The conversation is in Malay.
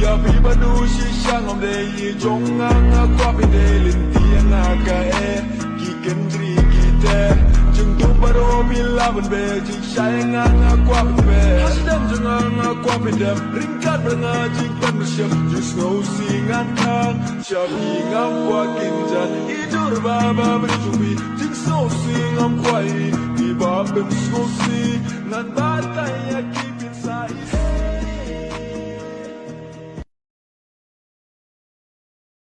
Ya biba du shi shang om de yi jong ang kwa bi de lin ti nga ka e ki ken tri ki te jung tu ba ro bi la ban be ji shai nga kwa bi be hasdam jung nga kwa bi dem ring kat ba nga ji pan shim ju snow sing an kan sha bi ngam kwa kin jan I dur ba ba bi ju bi jing snow sing am kwa I ba bim snow sing nan ba tai